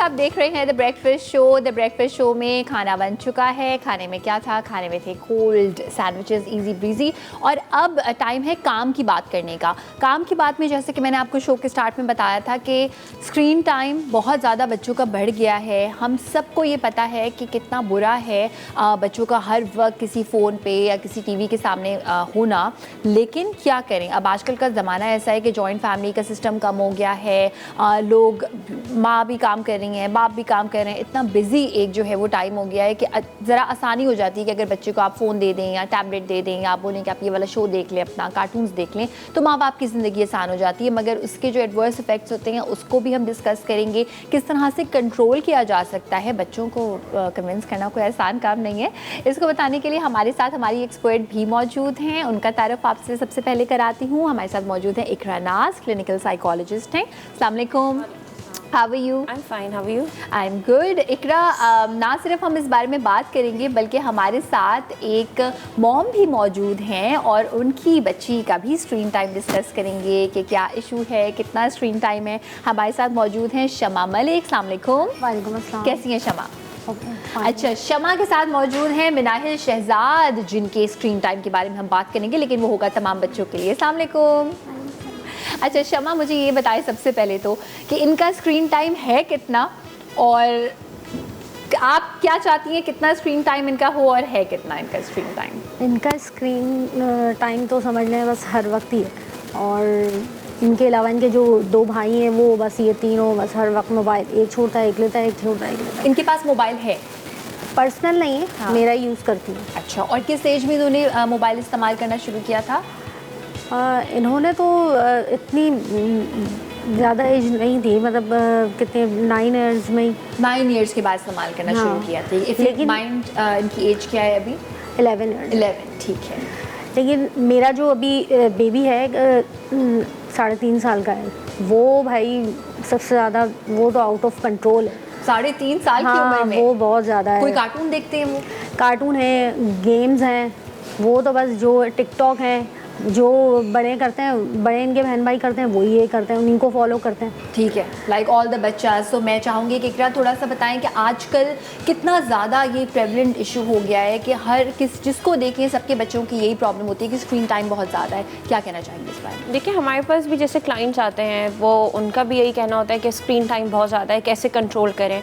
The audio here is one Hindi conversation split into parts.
आप देख रहे हैं the breakfast show. The breakfast show में खाना बन चुका है। खाने में क्या था? खाने में थे कोल्ड सैंडविचेस, इजी ब्रीजी। और अब टाइम है काम की बात करने का। काम की बात में जैसे कि मैंने आपको शो के स्टार्ट में बताया था कि स्क्रीन टाइम बहुत ज़्यादा बच्चों का बढ़ गया है। हम सबको ये पता है कि कितना बुरा है बच्चों का हर वक्त किसी फ़ोन पे या किसी टीवी के सामने होना। लेकिन क्या करें, अब आजकल का ज़माना ऐसा है कि जॉइंट फैमिली का सिस्टम कम हो गया है। लोग, माँ भी काम कर रही हैं, बाप भी काम कर रहे हैं। इतना बिजी एक जो है वो टाइम हो गया है कि ज़रा आसानी हो जाती है कि अगर बच्चे को आप फ़ोन दे दें या टैबलेट दे दें या आप बोलें कि आप ये वाला शो देख लें, अपना कार्टून्स देख लें, तो माँ बाप की ज़िंदगी आसान हो जाती है। मगर उसके जो एडवर्स इफेक्ट्स होते हैं उसको भी हम डिस्कस करेंगे। किस तरह से कंट्रोल किया जा सकता है। बच्चों को कन्विंस करना कोई आसान काम नहीं है। इसको बताने के लिए हमारे साथ हमारी एक्सपर्ट भी मौजूद हैं। उनका तारुफ आपसे सबसे पहले कराती हूँ। हमारे साथ मौजूद हैं इकरा नाज, क्लिनिकल साइकोलॉजिस्ट हैं। अस्सलाम वालेकुम। How are you? I'm fine. How are you? I'm good. इकरा, ना सिर्फ हम इस बारे में बात करेंगे बल्कि हमारे साथ एक मॉम भी मौजूद हैं और उनकी बच्ची का भी स्क्रीन टाइम डिस्कस करेंगे कि क्या इशू है, कितना स्क्रीन टाइम है। हमारे साथ मौजूद हैं शमा मलिक। अस्सलाम वालेकुम। वालेकुम अस्सलाम। कैसी हैं शमा? अच्छा, शमा के साथ मौजूद हैं मिनाहिल शहजाद, जिनके स्क्रीन टाइम के बारे में हम बात करेंगे, लेकिन वो होगा तमाम बच्चों के लिए। अस्सलाम वालेकुम। अच्छा शमा, मुझे ये बताएं सबसे पहले तो कि इनका स्क्रीन टाइम है कितना और आप क्या चाहती हैं कितना स्क्रीन टाइम इनका हो और है कितना इनका स्क्रीन टाइम? इनका स्क्रीन टाइम तो समझ लें बस हर वक्त ही है। और इनके अलावा इनके जो दो भाई हैं वो बस ये तीनों बस हर वक्त मोबाइल, एक छोड़ता है एक लेता है, एक छोड़ता है एक लेता है। इनके पास मोबाइल है? पर्सनल नहीं है। हाँ। मेरा यूज़ करती हूँ। अच्छा, और किस एज में इन्होंने मोबाइल इस्तेमाल करना शुरू किया था? इन्होंने तो इतनी ज़्यादा एज नहीं थी, मतलब कितने 9 इयर्स में ही। 9 इयर्स के बाद इस्तेमाल करना हाँ। शुरू किया था। लेकिन माइंड इनकी एज क्या है अभी? 11 इयर्स। 11, ठीक है। लेकिन मेरा जो अभी बेबी है 3.5 साल का है, वो भाई सबसे ज़्यादा वो तो आउट ऑफ कंट्रोल है। 3.5 साल की हाँ, उम्र में वो बहुत ज़्यादा है। कोई कार्टून देखते हैं वो? कार्टून है, गेम्स हैं, वो तो बस जो टिकटॉक है, जो बड़े करते हैं, बड़े इनके बहन भाई करते हैं, वही ये करते हैं, उन्हीं को फॉलो करते हैं। ठीक है, लाइक ऑल द बच्चा। सो मैं चाहूँगी कि इकरा थोड़ा सा बताएं कि आजकल कितना ज़्यादा ये प्रेवलेंट इशू हो गया है कि हर जिसको देखें सबके बच्चों की यही प्रॉब्लम होती है कि स्क्रीन टाइम बहुत ज़्यादा है। क्या कहना चाहेंगे इस बारे में? देखिए, हमारे पास भी जैसे क्लाइंट्स आते हैं, वो उनका भी यही कहना होता है कि स्क्रीन टाइम बहुत ज़्यादा है, कैसे कंट्रोल करें।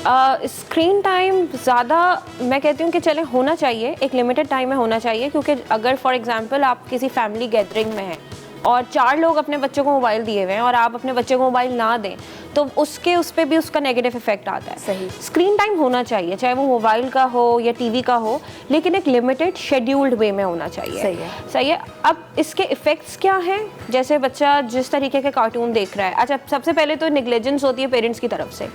स्क्रीन टाइम ज़्यादा मैं कहती हूँ कि चले होना चाहिए, एक लिमिटेड टाइम में होना चाहिए। क्योंकि अगर फॉर एग्जांपल आप किसी फैमिली गैदरिंग में हैं और 4 लोग अपने बच्चों को मोबाइल दिए हुए हैं और आप अपने बच्चे को मोबाइल ना दें, तो उस पर भी उसका नेगेटिव इफेक्ट आता है। सही। स्क्रीन टाइम होना चाहिए, चाहे वो मोबाइल का हो या टीवी का हो, लेकिन एक लिमिटेड शेड्यूल्ड वे में होना चाहिए। सही है। सही है। अब इसके इफ़ेक्ट्स क्या हैं? जैसे बच्चा जिस तरीके के कार्टून देख रहा है, अच्छा सबसे पहले तो नेग्लिजेंस होती है पेरेंट्स की तरफ से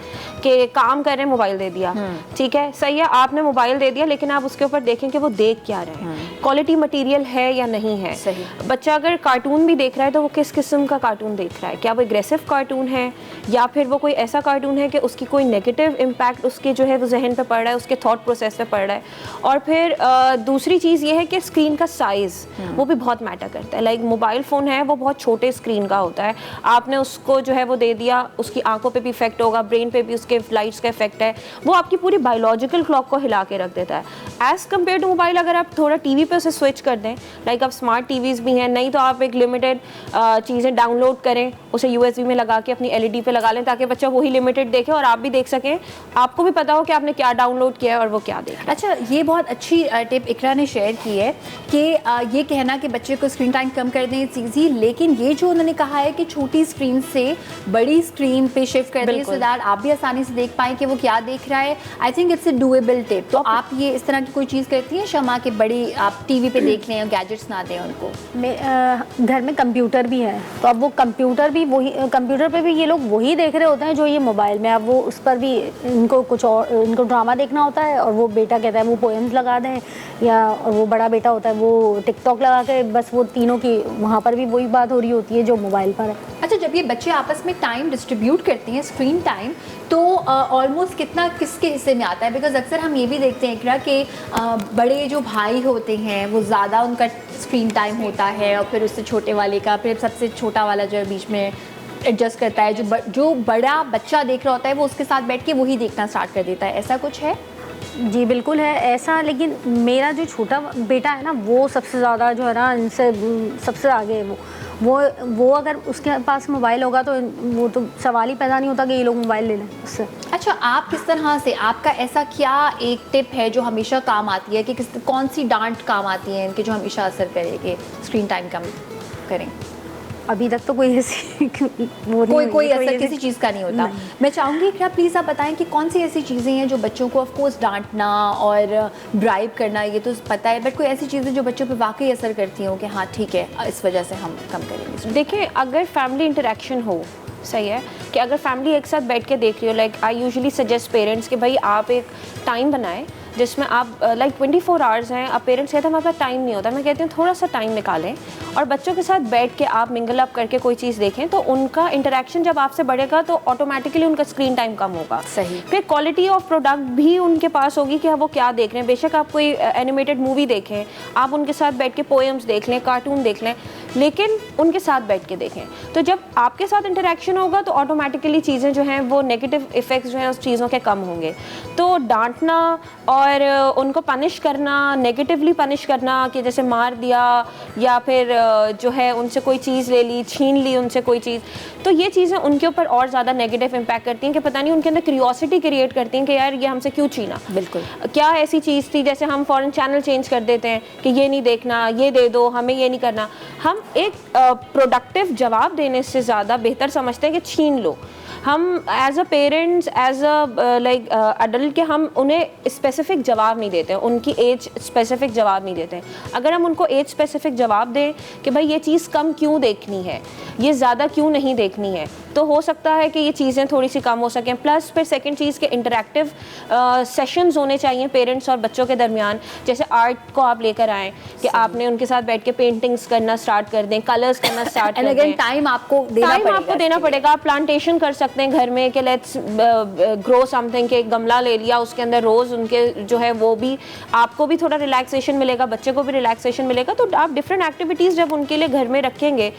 कि काम कर रहे हैं मोबाइल दे दिया, ठीक है, सही है, आपने मोबाइल दे दिया, लेकिन आप उसके ऊपर देखें कि वो देख क्या रहे हैं, क्वालिटी मटीरियल है या नहीं है। सही। बच्चा अगर कार्टून भी देख रहा है तो वो किस किस्म का कार्टून देख रहा है, क्या वो एग्रेसिव कार्टून है या फिर वो कोई ऐसा कार्टून है कि उसकी कोई नेगेटिव इम्पैक्ट उसके जो है वो जहन पे पड़ रहा है, उसके थॉट प्रोसेस पे पड़ रहा है। और फिर दूसरी चीज़ ये है कि स्क्रीन का साइज़ वो भी बहुत मैटर करता है। लाइक मोबाइल फ़ोन है वो बहुत छोटे स्क्रीन का होता है, आपने उसको जो है वो दे दिया, उसकी आंखों पे भी इफेक्ट होगा, ब्रेन पे भी उसके लाइट्स का इफेक्ट है, वो आपकी पूरी बायोलॉजिकल क्लॉक को हिला के रख देता है। एज़ कम्पेयर टू मोबाइल अगर आप थोड़ा टीवी पे उसे स्विच कर दें, लाइक अब स्मार्ट टीवीज़ भी हैं, नहीं तो आप एक लिमिटेड चीज़ें डाउनलोड करें, उसे USB में लगा के अपनी LED पे लगा लें ताकि बच्चा वही लिमिटेड देखे और आप भी देख सकें, आपको भी पता हो कि आपने क्या डाउनलोड किया है और वो क्या देख। अच्छा, ये बहुत अच्छी टिप इकरा ने शेयर की है कि ये कहना कि बच्चे को स्क्रीन टाइम कम कर दें चीज़ी, लेकिन ये जो उन्होंने कहा है कि छोटी स्क्रीन से बड़ी स्क्रीन पे शिफ्ट कर दें सो दैट आप भी आसानी से देख पाएँ कि वो क्या देख रहा है। I think it's a doable tip. तो आप ये इस तरह की कोई चीज़ करती हैं शमा के बड़ी आप TV पे देख लें और गैजेट्स ना दें उनको? घर में कंप्यूटर भी है, तो अब वो कंप्यूटर भी वही, कंप्यूटर पे भी ये लोग वही देख रहे होते हैं जो ये मोबाइल में। अब वो उस पर भी इनको कुछ और, इनको ड्रामा देखना होता है और वो बेटा कहता है वो पोएम्स लगा दें, या और वो बड़ा बेटा होता है वो टिकटॉक लगा के, बस वो तीनों की वहाँ पर भी वही बात हो रही होती है जो मोबाइल पर है। अच्छा, जब ये बच्चे आपस में टाइम डिस्ट्रीब्यूट करते हैं स्क्रीन टाइम, तो ऑलमोस्ट कितना किसके हिस्से में आता है? बिकॉज अक्सर हम ये भी देखते हैं इकरा कि बड़े जो भाई होते हैं वो ज़्यादा उनका स्क्रीन टाइम होता है और फिर उससे छोटे वाले का, फिर सबसे छोटा वाला जो है बीच में एडजस्ट करता है, जो बड़ा बच्चा देख रहा होता है वो उसके साथ बैठ के वही देखना स्टार्ट कर देता है, ऐसा कुछ है? जी बिल्कुल है ऐसा, लेकिन मेरा जो छोटा बेटा है ना वो सबसे ज़्यादा जो है ना इनसे सबसे आगे है। वो अगर उसके पास मोबाइल होगा तो वो तो सवाल ही पैदा नहीं होता कि ये लोग मोबाइल ले लें उससे। अच्छा, आप किस तरह से, आपका ऐसा क्या एक टिप है जो हमेशा काम आती है कि कौन सी डांट काम आती है इनके जो हमेशा असर करे कि स्क्रीन टाइम कम करें? अभी तक तो कोई ऐसी कोई असर किसी चीज़ का नहीं होता। मैं चाहूँगी कि आप प्लीज़ आप बताएं कि कौन सी ऐसी चीज़ें हैं जो बच्चों को ऑफ कोर्स डांटना और ब्राइब करना ये तो पता है, बट कोई ऐसी चीज़ें जो बच्चों पे वाकई असर करती हों कि हाँ ठीक है इस वजह से हम कम करेंगे? देखिए, अगर फैमिली इंटरेक्शन हो, सही है कि अगर फैमिली एक साथ बैठ के देख रही हो, like I usually suggest parents कि भाई आप एक टाइम बनाएं जिसमें आप लाइक 24 आवर्स हैं, अब पेरेंट्स कहते हैं हमारे पास टाइम नहीं होता, मैं कहती हूँ थोड़ा सा टाइम निकालें और बच्चों के साथ बैठ के आप मिंगल अप करके कोई चीज़ देखें, तो उनका इंटरेक्शन जब आपसे बढ़ेगा तो ऑटोमेटिकली उनका स्क्रीन टाइम कम होगा। सही। फिर क्वालिटी ऑफ प्रोडक्ट भी उनके पास होगी कि वो क्या देख रहे हैं। बेशक आप कोई एनिमेटेड मूवी देखें, आप उनके साथ बैठ के पोएम्स देख लें, कार्टून देख लें, लेकिन उनके साथ बैठ के देखें। तो जब आपके साथ इंटरेक्शन होगा तो ऑटोमेटिकली चीज़ें जो हैं वो नेगेटिव इफ़ेक्ट्स जो हैं उस चीज़ों के कम होंगे। तो डांटना और उनको पनिश करना, नेगेटिवली पनिश करना कि जैसे मार दिया या फिर जो है उनसे कोई चीज़ ले ली, छीन ली उनसे कोई चीज़, तो ये चीज़ें उनके ऊपर और ज़्यादा नेगेटिव इम्पैक्ट करती हैं कि पता नहीं उनके अंदर क्यूरियोसिटी क्रिएट करती हैं कि यार ये हमसे क्यों छीना। बिल्कुल। क्या ऐसी चीज़ थी, जैसे हम फ़ौरन चैनल चेंज कर देते हैं कि ये नहीं देखना, ये दे दो, हमें ये नहीं करना। हम एक प्रोडक्टिव जवाब देने से ज़्यादा बेहतर समझते हैं कि छीन लो। हम as a parents, as a like adult के हम उन्हें स्पेसिफिक जवाब नहीं देते हैं, उनकी एज स्पेसिफिक जवाब नहीं देते हैं। अगर हम उनको एज स्पेसिफिक जवाब दें कि भाई ये चीज़ कम क्यों देखनी है, ये ज़्यादा क्यों नहीं देखनी है, तो हो सकता है कि ये चीज़ें थोड़ी सी कम हो सकें। प्लस फिर सेकंड चीज़ के इंटरेक्टिव सेशंस होने चाहिए पेरेंट्स और बच्चों के दरमियान। जैसे आर्ट को आप लेकर आएँ कि आपने उनके साथ बैठ के पेंटिंग्स करना स्टार्ट कर दें, कलर्स करना स्टार्ट कर दें। टाइम आपको देना पड़ेगा। आप प्लांटेशन कर सकते हैं घर में कि लेट्स ग्रो समथिंग, के गमला ले लिया, उसके अंदर रोज़ उनके जो है वो भी, आपको भी थोड़ा रिलैक्सेशन मिलेगा, बच्चे को भी रिलैक्सेशन मिलेगा। तो आप डिफरेंट एक्टिविटीज़ जब उनके लिए घर में रखेंगे,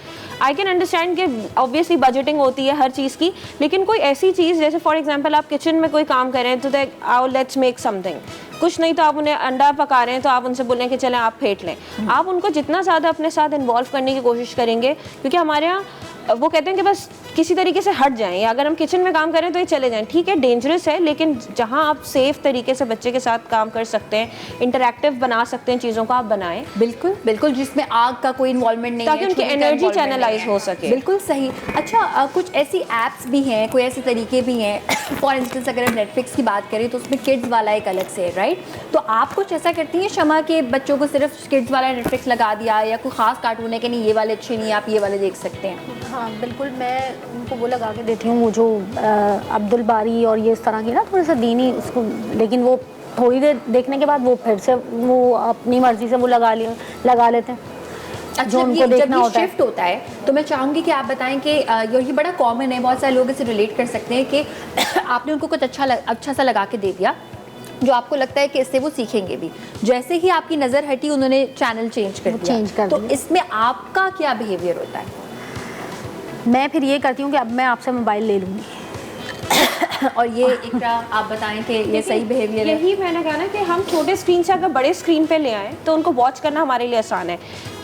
आई कैन अंडरस्टैंड कि ऑब्वियसली बजटिंग होती है हर चीज़ की, लेकिन कोई ऐसी चीज़ जैसे फॉर एग्जांपल आप किचन में कोई काम कर रहे हैं तो आओ लेट्स मेक समथिंग, कुछ नहीं तो आप उन्हें अंडा पका रहे हैं तो आप उनसे बोलें कि चलें आप फेंट लें। आप उनको जितना ज़्यादा अपने साथ इन्वॉल्व करने की कोशिश करेंगे, क्योंकि हमारे यहाँ वो कहते हैं कि बस किसी तरीके से हट जाएं, या अगर हम किचन में काम करें तो ये चले जाएं, ठीक है डेंजरस है, लेकिन जहां आप सेफ तरीके से बच्चे के साथ काम कर सकते हैं, इंटरैक्टिव बना सकते हैं चीज़ों को, आप बनाएं। बिल्कुल बिल्कुल, जिसमें आग का कोई इन्वॉल्वमेंट नहीं है, ताकि उनकी एनर्जी चैनलाइज हो सके। बिल्कुल सही। अच्छा, कुछ ऐसी एप्स भी हैं, कोई ऐसे तरीके भी हैं, फॉर इंस्टेंस अगर हम नेटफ्लिक्स की बात करें तो उसमें किड्स वाला एक अलग से है, राइट? तो आप कुछ ऐसा करती हैं शमा के बच्चों को सिर्फ किड्स वाला नेटफ्लिक्स लगा दिया, या कोई खास कार्टून है कि नहीं ये वाले अच्छे नहीं, आप ये वाले देख सकते हैं? हाँ बिल्कुल, मैं उनको वो लगा के देती हूँ, वो जो अब्दुल बारी और ये इस तरह की ना थोड़ा सा दीनी उसको, लेकिन वो थोड़ी देर देखने के बाद वो फिर से वो अपनी मर्ज़ी से वो लगा लेते हैं। अच्छा, जो उनको देखना होता है। शिफ्ट होता है तो मैं चाहूँगी कि आप बताएं कि ये बड़ा कॉमन है, बहुत सारे लोग इसे रिलेट कर सकते हैं कि आपने उनको कुछ अच्छा सा लगा के दे दिया जो आपको लगता है कि इससे वो सीखेंगे भी, जैसे ही आपकी नज़र हटी उन्होंने चैनल चेंज कर दिया, तो इसमें आपका क्या बिहेवियर होता है? मैं फिर ये करती हूँ कि अब मैं आपसे मोबाइल ले लूँगी। और ये इकरा आप बताएं कि ये सही बिहेवियर है? यही मैंने कहा ना कि हम छोटे स्क्रीन से अगर बड़े स्क्रीन पे ले आएँ तो उनको वॉच करना हमारे लिए आसान है।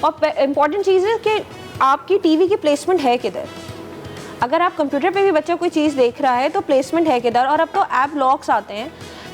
और इम्पॉर्टेंट चीज़ है कि आपकी टीवी की प्लेसमेंट है किधर। अगर आप कंप्यूटर पे भी बच्चा कोई चीज़ देख रहा है तो प्लेसमेंट है किधर। और अब तो ऐप लॉक्स आते हैं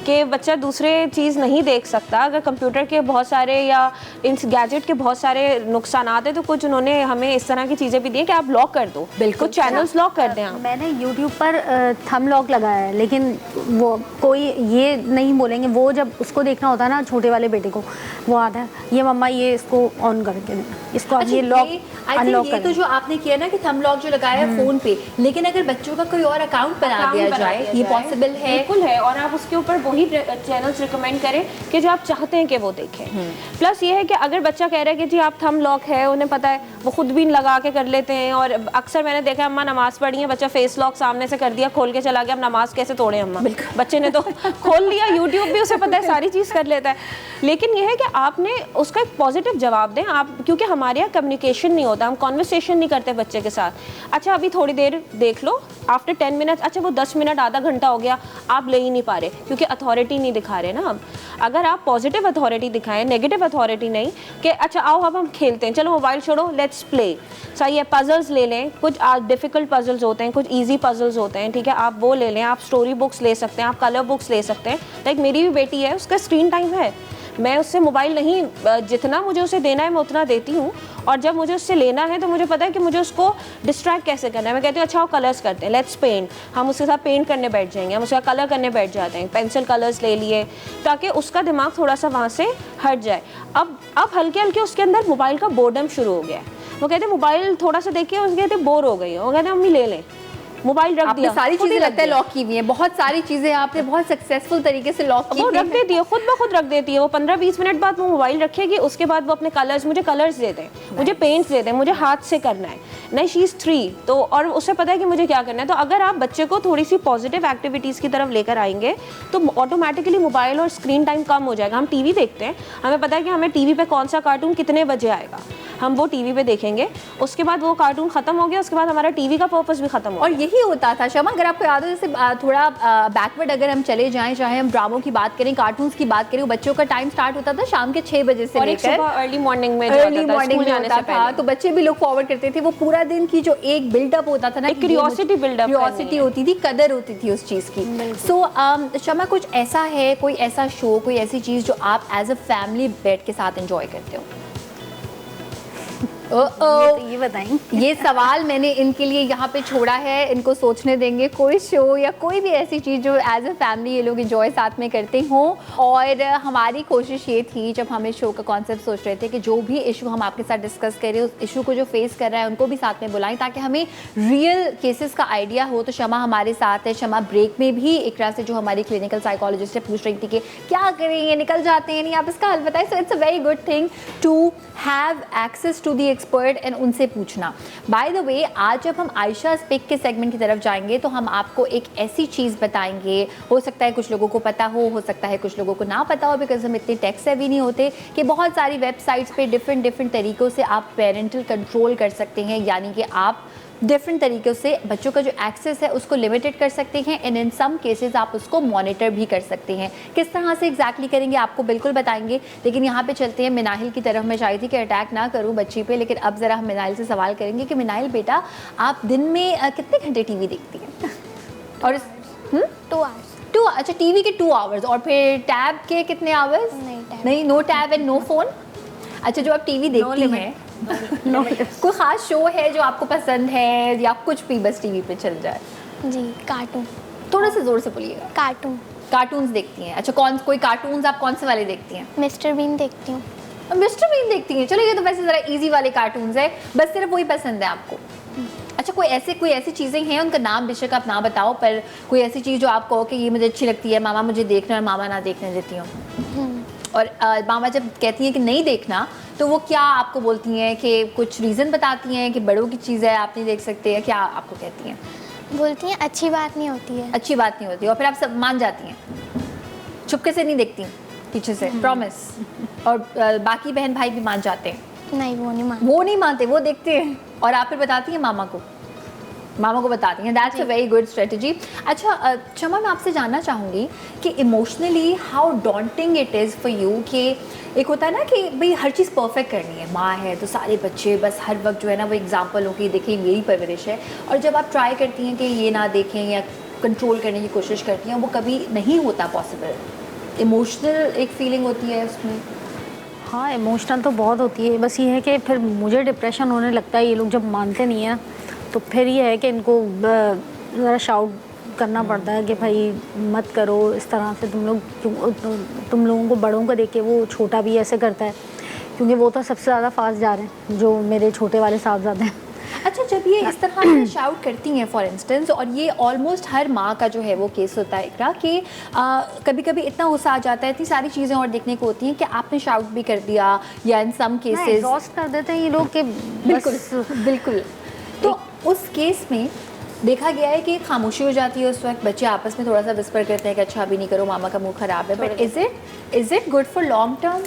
कि बच्चा दूसरे चीज़ नहीं देख सकता। अगर कंप्यूटर के बहुत सारे या इन गैजेट के बहुत सारे नुकसान आते तो कुछ उन्होंने हमें इस तरह की चीज़ें भी दी कि आप लॉक कर दो, बिल्कुल चैनल्स लॉक कर दें आप। मैंने यूट्यूब पर थंब लॉक लगाया है, लेकिन वो कोई ये नहीं बोलेंगे, वो जब उसको देखना होता है ना छोटे वाले बेटे को, वो आता है ये मम्मा ये इसको ऑन करके देना, इसको आप ये लॉक अनलॉक कर। तो जो आपने किया ना कि थंब लॉक जो लगाया है फ़ोन पे, लेकिन अगर बच्चों का कोई और अकाउंट बना दिया जाए, ये पॉसिबल है? बिल्कुल है, और आप उसके ऊपर वही चैनल्स रिकमेंड करें कि जो आप चाहते हैं कि वो देखें। प्लस ये है कि अगर बच्चा कह रहा है कि जी आप थंब लॉक है, उन्हें पता है, वो खुद भी लगा के कर लेते हैं। और अक्सर मैंने देखा अम्मा नमाज़ पढ़ी है, बच्चा फेस लॉक सामने से कर दिया, खोल के चला गया, अब नमाज कैसे तोड़े अम्मा, बच्चे ने तो खोल लिया, यूट्यूब भी उसे पता है, सारी चीज़ कर लेता है। लेकिन यह है कि आपने उसका एक पॉजिटिव जवाब दें आप, क्योंकि हमारे यहाँ कम्युनिकेशन नहीं होता, हम कॉन्वर्सेशन नहीं करते बच्चे के साथ। अच्छा अभी थोड़ी देर देख लो, आफ्टर 10 मिनट्स, अच्छा वो 10 मिनट आधा घंटा हो गया, आप ले ही नहीं पा रहे क्योंकि अथॉरिटी नहीं दिखा रहे ना। अब अगर आप पॉजिटिव अथॉरिटी दिखाएं, नेगेटिव अथॉरिटी नहीं कि अच्छा आओ अब हम खेलते हैं, चलो मोबाइल छोड़ो, लेट्स प्ले। सही है, पजल्स ले लें, कुछ डिफिकल्ट पजल्स होते हैं, कुछ ईजी पजल्स होते हैं, ठीक है, आप वो ले लें। आप स्टोरी बुक्स ले सकते हैं, आप कलर बुक्स ले सकते हैं। लाइक मेरी भी बेटी है, उसका स्क्रीन टाइम है, मैं उससे मोबाइल नहीं, जितना मुझे उसे देना है मैं उतना देती हूँ, और जब मुझे उससे लेना है तो मुझे पता है कि मुझे उसको डिस्ट्रैक्ट कैसे करना है। मैं कहती हूँ अच्छा वो कलर्स करते हैं, लेट्स पेंट, हम उसके साथ पेंट करने बैठ जाएंगे, हम उसका कलर करने बैठ जाते हैं, पेंसिल कलर्स ले लिए, ताकि उसका दिमाग थोड़ा सा वहाँ से हट जाए। अब हल्के हल्के उसके अंदर मोबाइल का बोर्डम शुरू हो गया है। वो कहते हैं मोबाइल थोड़ा सा देखिए, उसके कहते बोर हो गई है, वो कहते हैं मम्मी ले लें, मोबाइल रख दिया, सारी चीजें लगता है लॉक की हुई है, बहुत सारी चीजें आपने बहुत सक्सेसफुल तरीके से लॉक की वो रख देती है, खुद ब खुद रख देती है। वो 15-20 मिनट बाद वो मोबाइल रखेगी, उसके बाद वो अपने कलर्स, मुझे कलर्स दे दें, मुझे पेंट्स दे दें, मुझे हाथ से करना है। नहीं, शी इज़ 3 तो, और उसे पता है कि मुझे क्या करना है। तो अगर आप बच्चे को थोड़ी सी पॉजिटिव एक्टिविटीज़ की तरफ लेकर आएंगे तो ऑटोमेटिकली मोबाइल और स्क्रीन टाइम कम हो जाएगा। हम टीवी देखते हैं, हमें पता है कि हमें टीवी पे कौन सा कार्टून कितने बजे आएगा, हम वो टीवी पे देखेंगे, उसके बाद वो कार्टून खत्म हो गया, उसके बाद हमारा टीवी का पर्पस भी खत्म हो गया। और यही होता था शमा, अगर आपको याद हो, जैसे थोड़ा बैकवर्ड अगर हम चले जाएं, चाहे हम ड्रामों की बात करें, कार्टून्स की बात करें, बच्चों का टाइम स्टार्ट होता था शाम के 6 बजे से लेकर अर्ली मॉर्निंग में होता था, तो बच्चे भी लोग फॉरवर्ड करते थे। वो पूरा दिन की जो एक बिल्डअप होता था ना, क्यूरियोसिटी क्यूरियोसिटी होती थी, कदर होती थी उस चीज़ की। सो शमा, कुछ ऐसा है, कोई ऐसा शो, कोई ऐसी चीज़ जो आप एज अ फैमिली बैठ के साथ एंजॉय करते हो? ये बताएं। ये सवाल मैंने इनके लिए यहाँ पे छोड़ा है, इनको सोचने देंगे। कोई शो या कोई भी ऐसी चीज़ जो एज अ फैमिली ये लोग एंजॉय साथ में करते हों। और हमारी कोशिश ये थी, जब हम इस शो का कॉन्सेप्ट सोच रहे थे, कि जो भी इशू हम आपके साथ डिस्कस करें, उस इशू को जो फेस कर रहा है उनको भी साथ में बुलाएं, ताकि हमें रियल केसेस का आइडिया हो। तो शमा हमारे साथ है। शमा ब्रेक में भी एक तरह से जो हमारी क्लिनिकल साइकोलॉजिस्ट है पूछ रही थी कि क्या करेंगे, निकल जाते हैं नहीं, आप इसका हल बताएं। So it's a very good thing to have access to the expert and उनसे पूछना। बाय द वे, आज जब हम आयशा स्पीक के सेगमेंट की तरफ जाएंगे तो हम आपको एक ऐसी चीज़ बताएंगे, हो सकता है कुछ लोगों को पता हो सकता है कुछ लोगों को ना पता हो, बिकॉज हम इतने टेक सेवी नहीं होते, कि बहुत सारी वेबसाइट्स पे डिफरेंट तरीक़ों से आप पेरेंटल कंट्रोल कर सकते हैं, यानी कि आप डिफरेंट तरीक़ों से बच्चों का जो एक्सेस है उसको लिमिटेड कर सकते हैं, एंड इन सम केसेस आप उसको मॉनिटर भी कर सकते हैं। किस तरह से एग्जैक्टली करेंगे आपको बिल्कुल बताएंगे, लेकिन यहाँ पे चलते हैं मिनाहिल की तरफ। मैं चाहती थी कि अटैक ना करूँ बच्ची पे, लेकिन अब ज़रा हम मिनाहिल से सवाल करेंगे कि मिनाहिल बेटा, आप दिन में कितने घंटे टीवी देखती हैं? और 2 आवर्स। 2, अच्छा टीवी के 2 आवर्स, और फिर टैब के कितने आवर्स? नहीं, no tab and no phone. अच्छा, जो आप टीवी देखती हैं कोई ख़ास शो है जो आपको पसंद है, या कुछ भी बस टीवी पे चल जाए? जी, कार्टून। थोड़ा सा ज़ोर से बोलिएगा। कार्टून्स देखती हैं? अच्छा, कोई कार्टून्स आप कौन से वाले देखती हैं? मिस्टर बीन देखती हूँ। मिस्टर बीन देखती हैं? चलो, ये तो वैसे ज़रा इजी वाले कार्टून्स है, बस सिर्फ वही पसंद है आपको। अच्छा, कोई ऐसी चीज़ें हैं, उनका नाम बेशक आप ना बताओ, पर कोई ऐसी चीज़ जो आप कहो कि ये मुझे अच्छी लगती है, मामा मुझे देखना है, मामा ना देखने देती हूँ। और मामा जब कहती हैं कि नहीं देखना, तो वो क्या आपको बोलती हैं, कि कुछ रीज़न बताती हैं कि बड़ों की चीज़ है आप नहीं देख सकते, क्या आपको कहती हैं? बोलती हैं अच्छी बात नहीं होती है। अच्छी बात नहीं होती, और फिर आप सब मान जाती हैं, चुपके से नहीं देखती पीछे से, प्रॉमिस? और बाकी बहन भाई भी मान जाते हैं? नहीं, वो नहीं मानते, वो देखते हैं, और आप फिर बताती हैं मामा को बताती हैं। That's a very good strategy. अच्छा शमा, मैं आपसे जानना चाहूँगी कि emotionally how daunting it is for you, कि एक होता है ना कि भाई हर चीज़ परफेक्ट करनी है, माँ है तो सारे बच्चे बस हर वक्त जो है ना वो एग्जाम्पल हो कि देखिए मेरी परवरिश है, और जब आप ट्राई करती हैं कि ये ना देखें या कंट्रोल करने की कोशिश करती हैं, वो कभी नहीं होता पॉसिबल। इमोशनल एक फीलिंग होती है उसमें। हाँ, इमोशनल तो बहुत होती है, बस ये है कि फिर मुझे डिप्रेशन होने लगता है ये लोग जब मानते नहीं हैं, तो फिर ये है कि इनको ज़रा शाउट करना पड़ता है कि भाई मत करो इस तरह से, तुम लोगों को बड़ों को देख के वो छोटा भी ऐसे करता है, क्योंकि वो तो सबसे ज़्यादा फास्ट जा रहे हैं जो मेरे छोटे वाले साहबज़ादे हैं। अच्छा, जब ये इस तरह से शाउट करती हैं फॉर इंस्टेंस, और ये ऑलमोस्ट हर माँ का जो है वो केस होता है इकरा, कि कभी कभी इतना गुस्सा आ जाता है, इतनी सारी चीज़ें और देखने को होती हैं कि आपने शाउट भी कर दिया, या इन सम केसेस एग्जॉस्ट कर देते हैं ये लोग के। बिल्कुल। तो उस केस में देखा गया है कि खामोशी हो जाती है उस वक्त, बच्चे आपस में थोड़ा सा विस्पर करते हैं कि अच्छा अभी नहीं करो, मामा का मुंह ख़राब है, but is it good for long term?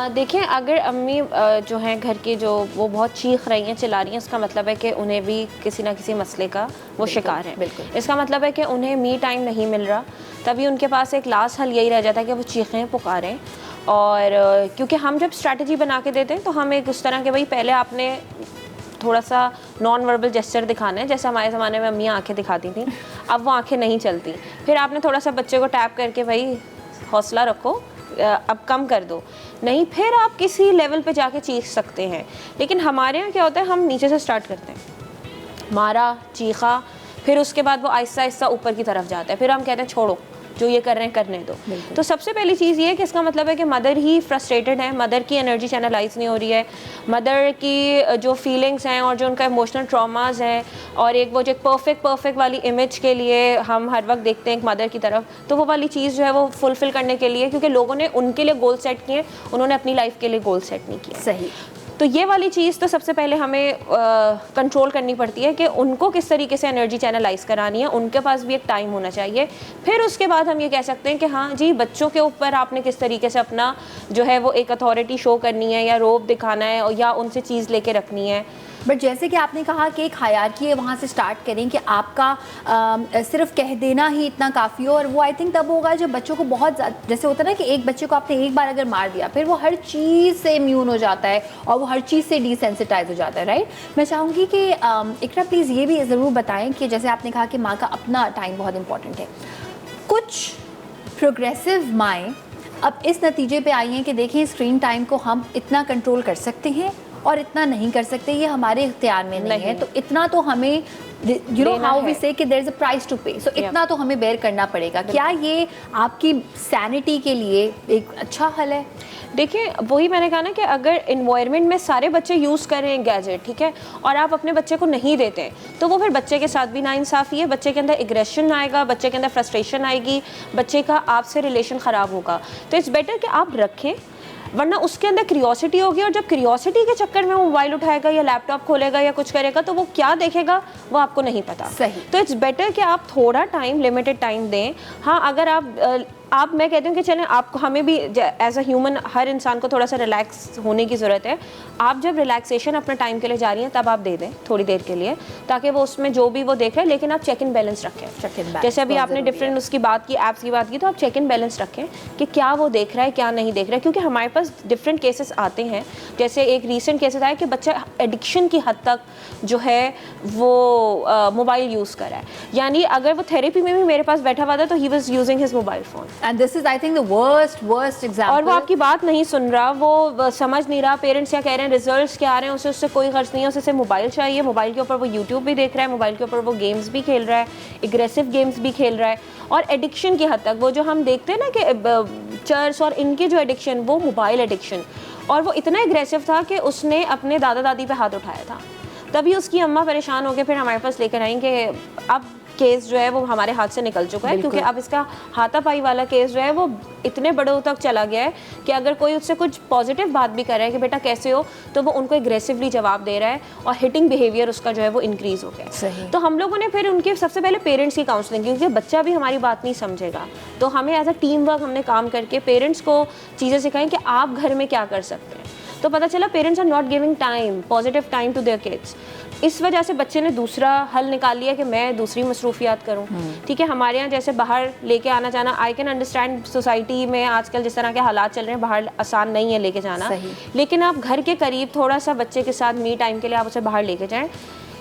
देखिए, अगर अम्मी जो हैं घर की, जो वो बहुत चीख रही हैं, चिल्ला रही हैं, इसका मतलब है कि उन्हें भी किसी ना किसी मसले का वो शिकार है। बिल्कुल। इसका मतलब है कि उन्हें मी टाइम नहीं मिल रहा, तभी उनके पास एक लास्ट हल यही रह जाता है कि वो चीखें, पुकारें। और क्योंकि हम जब स्ट्रैटेजी बना के देते हैं तो हम एक उस तरह के, भाई पहले आपने थोड़ा सा नॉन वर्बल जेस्चर दिखाना है, जैसे हमारे ज़माने में अम्मियाँ आंखें दिखाती थी, अब वो आंखें नहीं चलती। फिर आपने थोड़ा सा बच्चे को टैप करके, भाई हौसला रखो, अब कम कर दो, नहीं फिर आप किसी लेवल पे जाके चीख सकते हैं। लेकिन हमारे यहाँ क्या होता है, हम नीचे से स्टार्ट करते हैं, मारा, चीखा, फिर उसके बाद वो आहिस्ता आहिस्ता ऊपर की तरफ जाता है, फिर हम कहते हैं छोड़ो, जो ये कर रहे हैं करने दो। तो सबसे पहली चीज़ ये है कि इसका मतलब है कि मदर ही फ्रस्ट्रेटेड है, मदर की एनर्जी चैनलाइज नहीं हो रही है, मदर की जो फीलिंग्स हैं और जो उनका इमोशनल ट्रॉमास हैं, और एक वो जो परफेक्ट वाली इमेज के लिए हम हर वक्त देखते हैं एक मदर की तरफ, तो वो वाली चीज़ जो है वो फुलफिल करने के लिए, क्योंकि लोगों ने उनके लिए गोल सेट किए, उन्होंने अपनी लाइफ के लिए गोल सेट नहीं किया। सही। तो ये वाली चीज़ तो सबसे पहले हमें कंट्रोल करनी पड़ती है कि उनको किस तरीके से एनर्जी चैनलाइज करानी है, उनके पास भी एक टाइम होना चाहिए। फिर उसके बाद हम ये कह सकते हैं कि हाँ जी, बच्चों के ऊपर आपने किस तरीके से अपना जो है वो एक अथॉरिटी शो करनी है, या रोब दिखाना है, या उनसे चीज़ लेके रखनी है। बट जैसे कि आपने कहा कि एक हायरार्की है, वहाँ से स्टार्ट करें कि आपका सिर्फ कह देना ही इतना काफ़ी हो, और वो आई थिंक तब होगा जब बच्चों को बहुत जैसे होता है ना कि एक बच्चे को आपने एक बार अगर मार दिया, फिर वो हर चीज़ से इम्यून हो जाता है और वो हर चीज़ से डिसेंसिटाइज हो जाता है, राइट। मैं चाहूँगी कि इकरा प्लीज़ ये भी ज़रूर बताएं कि जैसे आपने कहा कि माँ का अपना टाइम बहुत इंपॉर्टेंट है, कुछ प्रोग्रेसिव माएँ अब इस नतीजे पे आई हैं कि देखें स्क्रीन टाइम को हम इतना कंट्रोल कर सकते हैं और इतना नहीं कर सकते, ये हमारे इख्तियार में नहीं है, तो इतना तो हमें you know how we say कि there is a price to pay, so इतना तो हमें बेयर करना पड़ेगा। क्या ये आपकी सैनिटी के लिए एक अच्छा हल है? देखिए, वही मैंने कहा ना कि अगर इन्वायरमेंट में सारे बच्चे यूज़ कर रहे हैं गैजेट, ठीक है, और आप अपने बच्चे को नहीं देते, तो वो फिर बच्चे के साथ भी नाइंसाफ़ी है, बच्चे के अंदर एग्रेशन आएगा, बच्चे के अंदर फ्रस्ट्रेशन आएगी, बच्चे का आपसे रिलेशन ख़राब होगा। तो इट्स बेटर कि आप रखें, वरना उसके अंदर क्यूरियोसिटी होगी, और जब क्यूरियोसिटी के चक्कर में वो मोबाइल उठाएगा या लैपटॉप खोलेगा या कुछ करेगा, तो वो क्या देखेगा वो आपको नहीं पता। सही। तो इट्स बेटर कि आप थोड़ा टाइम, लिमिटेड टाइम दें। हाँ, अगर आप मैं कहती हूँ कि चलें, आपको, हमें भी एज अ ह्यूमन, हर इंसान को थोड़ा सा रिलैक्स होने की ज़रूरत है। आप जब रिलैक्सेशन अपने टाइम के लिए जा रही हैं, तब आप दे दें थोड़ी देर के लिए, ताकि वो उसमें जो भी वो देख रहे हैं, लेकिन आप चेक इन बैलेंस रखें। जैसे अभी आपने डिफरेंट उसकी बात की, ऐप्स की बात की, तो आप चेक इन बैलेंस रखें कि क्या वो देख रहा है, क्या नहीं देख रहा है, क्योंकि हमारे पास डिफरेंट केसेस आते हैं। जैसे एक रीसेंट केसेस आया कि बच्चा एडिक्शन की हद तक जो है वो मोबाइल यूज़ कर रहा है, यानी अगर वो थेरेपी में भी मेरे पास बैठा हुआ था तो he was using his mobile phone, and this is I think the worst example. और वो आपकी बात नहीं सुन रहा, वो समझ नहीं रहा, पेरेंट्स क्या कह रहे हैं, रिजल्ट्स क्या आ रहे हैं, उससे कोई गर्ज नहीं है, उसे मोबाइल चाहिए, मोबाइल के ऊपर वो यूट्यूब भी देख रहा है, मोबाइल के ऊपर वो गेम्स भी खेल रहा है, एग्रेसिव गेम्स भी खेल रहा है, और एडिक्शन की हद तक वो जो हम देखते हैं ना कि चर्च और इनके जो एडिक्शन, वो मोबाइल एडिक्शन, और वो इतना एग्रेसिव था कि उसने अपने दादा दादी पे हाथ उठाया था। तभी उसकी अम्मा परेशान हो गए, फिर हमारे पास लेकर आई कि अब केस जो है वो हमारे हाथ से निकल चुका है, क्योंकि अब इसका हाथापाई वाला केस जो है वो इतने बड़ों तक चला गया है कि अगर कोई उससे कुछ पॉजिटिव बात भी कर रहा है कि बेटा कैसे हो, तो वो उनको एग्रेसिवली जवाब दे रहा है, और हिटिंग बिहेवियर उसका जो है वो इंक्रीज हो गया है। तो हम लोगों ने फिर उनके सबसे पहले पेरेंट्स की काउंसलिंग, क्योंकि बच्चा भी हमारी बात नहीं समझेगा, तो हमें एज अ टीम वर्क हमने काम करके पेरेंट्स को चीज़ें सिखाएं कि आप घर में क्या कर सकते हैं। तो पता चला parents are not giving time, positive time to their kids. इस वजह से बच्चे ने दूसरा हल निकाल लिया कि मैं दूसरी मसरूफियात करूं। ठीक है, हमारे यहाँ जैसे बाहर लेके आना जाना, आई कैन अंडरस्टैंड सोसाइटी में आजकल जिस तरह के हालात चल रहे हैं, बाहर आसान नहीं है लेके जाना, लेकिन आप घर के करीब थोड़ा सा बच्चे के साथ मी टाइम के लिए आप उसे बाहर लेके जाएं,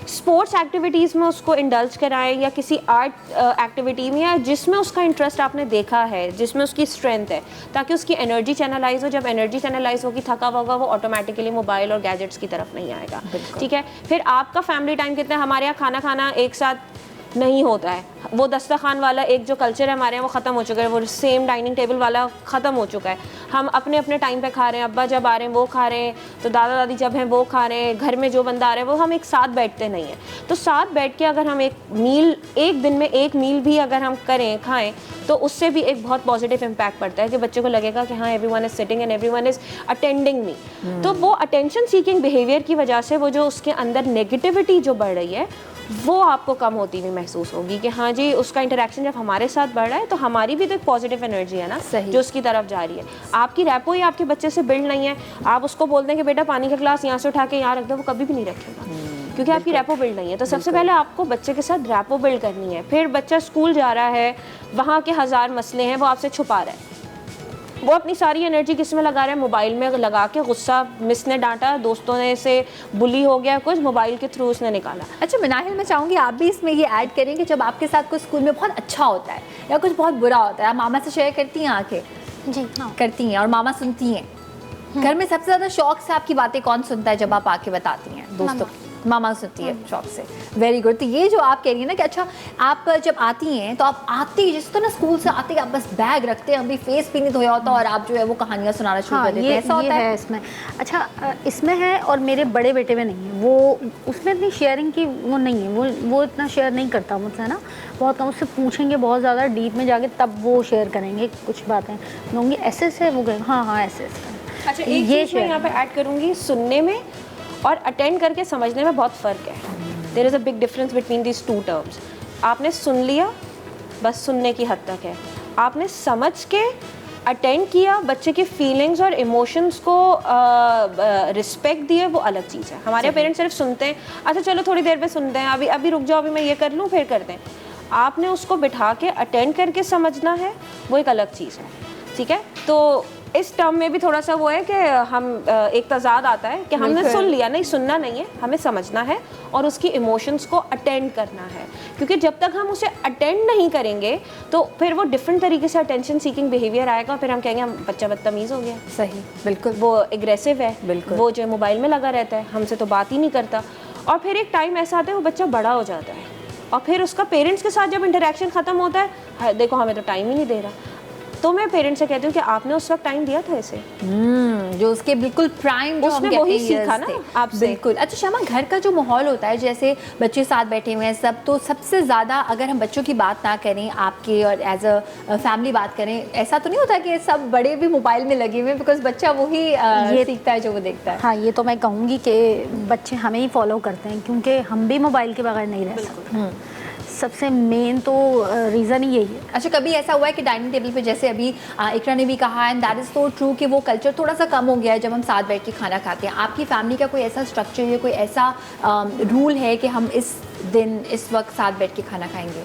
स्पोर्ट्स एक्टिविटीज़ में उसको इंडल्ज कराएं, या किसी आर्ट एक्टिविटी में, या जिसमें उसका इंटरेस्ट आपने देखा है, जिसमें उसकी स्ट्रेंथ है, ताकि उसकी एनर्जी चैनलाइज हो। जब एनर्जी चैनलाइज होगी, थका होगा, वो ऑटोमेटिकली मोबाइल और गैजेट्स की तरफ नहीं आएगा। ठीक है, फिर आपका फैमिली टाइम कितना है, हमारे यहाँ खाना खाना एक साथ नहीं होता है, वो दस्तरखान वाला एक जो कल्चर है हमारे यहाँ वो ख़त्म हो चुका है, वो सेम डाइनिंग टेबल वाला ख़त्म हो चुका है। हम अपने अपने टाइम पे खा रहे हैं, अब्बा जब आ रहे हैं वो खा रहे हैं, तो दादा दादी जब हैं वो खा रहे हैं, घर में जो बंदा आ रहा है वो, हम एक साथ बैठते नहीं हैं। तो साथ बैठ के अगर हम एक मील, एक दिन में एक मील भी अगर हम करें, खाएं, तो उससे भी एक बहुत पॉजिटिव इम्पैक्ट पड़ता है कि बच्चे को लगेगा कि हाँ everyone is sitting and everyone is attending me. तो वो अटेंशन सीकिंग बिहेवियर की वजह से वो जो उसके अंदर नेगेटिविटी जो बढ़ रही है वो आपको कम होती हुई महसूस होगी कि हाँ जी, उसका इंटरेक्शन जब हमारे साथ बढ़ रहा है तो हमारी भी तो एक पॉजिटिव एनर्जी है ना सही। जो उसकी तरफ जा रही है। आपकी रैपो ही आपके बच्चे से बिल्ड नहीं है, आप उसको बोलते हैं कि बेटा पानी का ग्लास यहाँ से उठा के यहाँ रख दो, वो कभी भी नहीं रखेगा क्योंकि आपकी रैपो बिल्ड नहीं है। तो सबसे पहले आपको बच्चे के साथ रैपो बिल्ड करनी है। फिर बच्चा स्कूल जा रहा है, वहाँ के 1000 मसले हैं, वो आपसे छुपा रहा है, वो अपनी सारी एनर्जी किस में लगा रहा है, मोबाइल में लगा के। गुस्सा मिस ने डांटा, दोस्तों ने से बुली हो गया, कुछ मोबाइल के थ्रू उसने निकाला। अच्छा मनाहिल, मैं चाहूँगी आप भी इसमें ये ऐड करें कि जब आपके साथ कुछ स्कूल में बहुत अच्छा होता है या कुछ बहुत बुरा होता है, आप मामा से शेयर करती हैं आके? जी हाँ। करती हैं और मामा सुनती हैं? घर में सबसे ज़्यादा शौक से आपकी बातें कौन सुनता है जब आप आके बताती हैं दोस्तों? मामा सुनती है शौक से। Very good. तो ये जो आप कह रही हैं ना कि अच्छा आप जब आती हैं तो आप आते ही जिस तो ना स्कूल से आते ही आप बस बैग रखते हैं, अभी फेस भी नहीं धोया होता और आप जो है वो कहानियाँ सुनाना शुरू कर देते हैं, ऐसा होता है? इसमें अच्छा इसमें है, और मेरे बड़े बेटे में नहीं है। वो उसमें इतनी शेयरिंग की वो नहीं है, वो इतना शेयर नहीं करता मुझसे ना, बहुत कम। उससे पूछेंगे बहुत ज़्यादा डीप में जाके तब वो शेयर करेंगे कुछ बातें। कहूँगी ऐसे से, वो कहेंगे हाँ ऐसे। अच्छा, एक चीज़ मैं यहाँ पे ऐड करूँगी, सुनने में और अटेंड करके समझने में बहुत फ़र्क है। There is a big difference between this two terms. आपने सुन लिया, बस सुनने की हद तक है। आपने समझ के अटेंड किया, बच्चे के फीलिंग्स और इमोशंस को रिस्पेक्ट दिए, वो अलग चीज़ है। हमारे पेरेंट्स सिर्फ सुनते हैं, अच्छा चलो थोड़ी देर पे सुनते हैं, अभी रुक जाओ, अभी मैं ये कर लूँ फिर करते हैं। आपने उसको बिठा के अटेंड करके समझना है, वो एक अलग चीज़ है। ठीक है, तो इस टर्म में भी थोड़ा सा वो है कि हम एक तजाद आता है कि हमने सुन लिया, नहीं सुनना नहीं है, हमें समझना है और उसकी इमोशंस को अटेंड करना है। क्योंकि जब तक हम उसे अटेंड नहीं करेंगे तो फिर वो डिफरेंट तरीके से अटेंशन सीकिंग बिहेवियर आएगा, फिर हम कहेंगे हम बच्चा बदतमीज़ हो गया। सही, बिल्कुल। वो एग्रेसिव है, बिल्कुल। वो जो मोबाइल में लगा रहता है, हमसे तो बात ही नहीं करता। और फिर एक टाइम ऐसा आता है वो बच्चा बड़ा हो जाता है और फिर उसका पेरेंट्स के साथ जब इंटरेक्शन ख़त्म होता है, देखो हमें तो टाइम ही नहीं दे रहा। तो मैं पेरेंट्स से कहती हूँ कि आपने उस वक्त टाइम दिया था इसे, जो उसके बिल्कुल प्राइम, जो उसने वही सीखा ना आपसे। बिल्कुल। अच्छा शमा, घर का जो माहौल होता है, जैसे बच्चे साथ बैठे हुए हैं सब, तो सबसे ज़्यादा अगर हम बच्चों की बात ना करें, आपके और एज अ फैमिली बात करें, ऐसा तो नहीं होता कि सब बड़े भी मोबाइल में लगे हुए हैं? बिकॉज बच्चा वही ये सीखता है जो वो देखता है। हाँ, ये तो मैं कहूँगी कि बच्चे हमें ही फॉलो करते हैं, क्योंकि हम भी मोबाइल के बगैर नहीं रह सकते। सबसे मेन तो रीज़न ही यही है। अच्छा, कभी ऐसा हुआ है कि डाइनिंग टेबल पे, जैसे अभी इकरा ने भी कहा, and that is so true, कि वो कल्चर थोड़ा सा कम हो गया है जब हम साथ बैठ के खाना खाते हैं? आपकी फैमिली का कोई ऐसा स्ट्रक्चर या कोई ऐसा रूल है कि हम इस दिन इस वक्त साथ बैठ के खाना खाएंगे?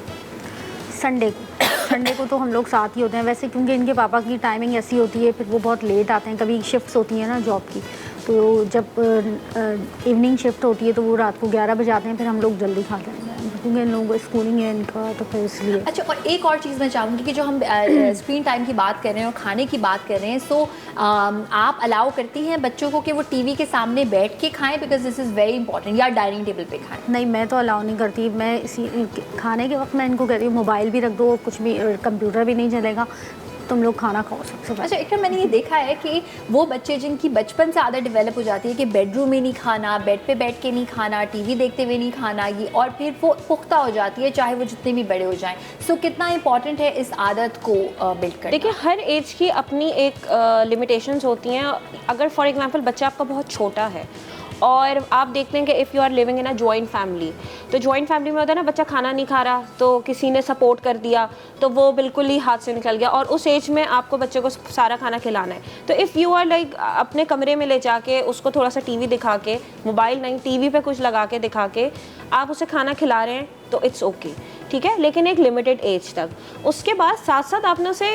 संडे को तो हम लोग साथ ही होते हैं वैसे, क्योंकि इनके पापा की टाइमिंग ऐसी होती है, फिर वो बहुत लेट आते हैं। कभी शिफ्ट्स होती हैं ना जॉब की, तो जब इवनिंग शिफ्ट होती है तो वो रात को 11 बजे आते हैं, फिर हम लोग जल्दी खाते हैं क्योंकि इन लोगों को स्कूलिंग है इनका, तो फिर इसलिए। अच्छा, और एक और चीज़ मैं चाहूँगी कि जो हम स्क्रीन टाइम की बात कर रहे हैं और खाने की बात कर रहे हैं, सो आप अलाउ करती हैं बच्चों को कि वो टीवी के सामने बैठ के खाएं, because this is very important, या डाइनिंग टेबल पे खाएं? नहीं, मैं तो अलाउ नहीं करती। मैं इसी खाने के वक्त मैं इनको कहती हूँ मोबाइल भी रख दो, कुछ भी, कंप्यूटर भी नहीं चलेगा, तुम लोग खाना खाओ सबसे पहले। अच्छा इकराम, मैंने ये देखा है कि वो बच्चे जिनकी बचपन से आदत डेवलप हो जाती है कि बेडरूम में नहीं खाना, बेड पे बैठ के नहीं खाना, टीवी देखते हुए नहीं खाना, ये और फिर वो पुख्ता हो जाती है चाहे वो जितने भी बड़े हो जाएं। सो कितना इंपॉर्टेंट है इस आदत को बिल्ड करना? देखिए, हर एज की अपनी एक लिमिटेशंस होती हैं। अगर फॉर एग्जांपल बच्चा आपका बहुत छोटा है और आप देखते हैं कि if you are living in a joint family, तो जॉइंट फैमिली में होता है ना, बच्चा खाना नहीं खा रहा तो किसी ने सपोर्ट कर दिया तो वो बिल्कुल ही हाथ से निकल गया, और उस एज में आपको बच्चे को सारा खाना खिलाना है। तो इफ़ यू आर लाइक अपने कमरे में ले जाके उसको थोड़ा सा टीवी दिखा के, मोबाइल नहीं टीवी पे कुछ लगा के दिखा के आप उसे खाना खिला रहे हैं तो इट्स ओके, ठीक है, लेकिन एक लिमिटेड एज तक। उसके बाद साथ साथ आपने उसे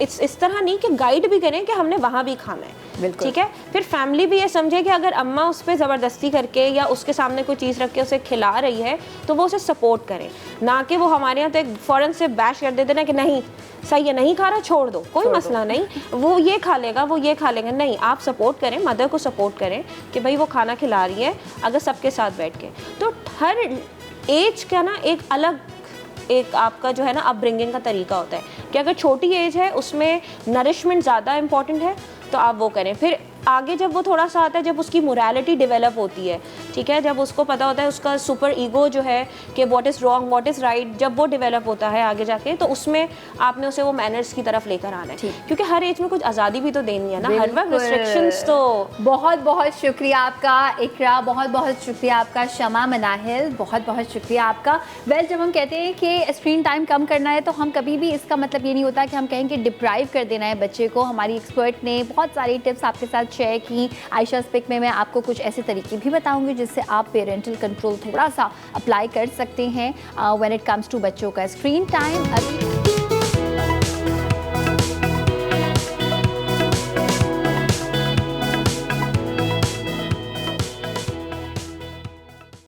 इस तरह नहीं कि गाइड भी करें कि हमने वहाँ भी खाना है, ठीक है। फिर फैमिली भी ये समझे कि अगर अम्मा उस पर ज़बरदस्ती करके या उसके सामने कोई चीज़ रख के उसे खिला रही है तो वो उसे सपोर्ट करें, ना कि वो हमारे यहाँ तो एक फ़ौरन से बैश कर देते ना कि नहीं सही है, नहीं खा रहा छोड़ दो, कोई मसला नहीं, वो ये खा लेगा, वो ये खा लेगा। नहीं, आप सपोर्ट करें, मदर को सपोर्ट करें कि भाई वो खाना खिला रही है, अगर सबके साथ बैठ के। तो हर एज का ना एक अलग एक आपका जो है ना अपब्रिंगिंग का तरीका होता है कि अगर छोटी एज है उसमें नरिशमेंट ज़्यादा इंपॉर्टेंट है तो आप वो करें। फिर आगे जब वो थोड़ा सा आता है, जब उसकी मोरालिटी डेवलप होती है, ठीक है, जब उसको पता होता है उसका सुपर ईगो जो है कि what is wrong what is right, जब वो डेवलप होता है आगे जाके, तो उसमें आपने उसे वो मैनर्स की तरफ लेकर आना है, क्योंकि हर एज में कुछ आज़ादी भी तो देनी है ना, हर वक्त रिस्ट्रिक्शंस तो। बहुत बहुत शुक्रिया आपका इकरा, बहुत बहुत शुक्रिया आपका शमा मनाहिल, बहुत बहुत शुक्रिया आपका। वेल, जब हम कहते हैं कि स्क्रीन टाइम कम करना है तो हम कभी भी इसका मतलब ये नहीं होता कि हम कहें कि डिप्राइव कर देना है बच्चे को। हमारी एक्सपर्ट ने बहुत सारी टिप्स आपके साथ शेयर की। आयशा स्पिक में मैं आपको कुछ ऐसे तरीके भी बताऊंगी जिससे आप पेरेंटल कंट्रोल थोड़ा सा अप्लाई कर सकते हैं व्हेन इट कम्स टू बच्चों का स्क्रीन टाइम। अभी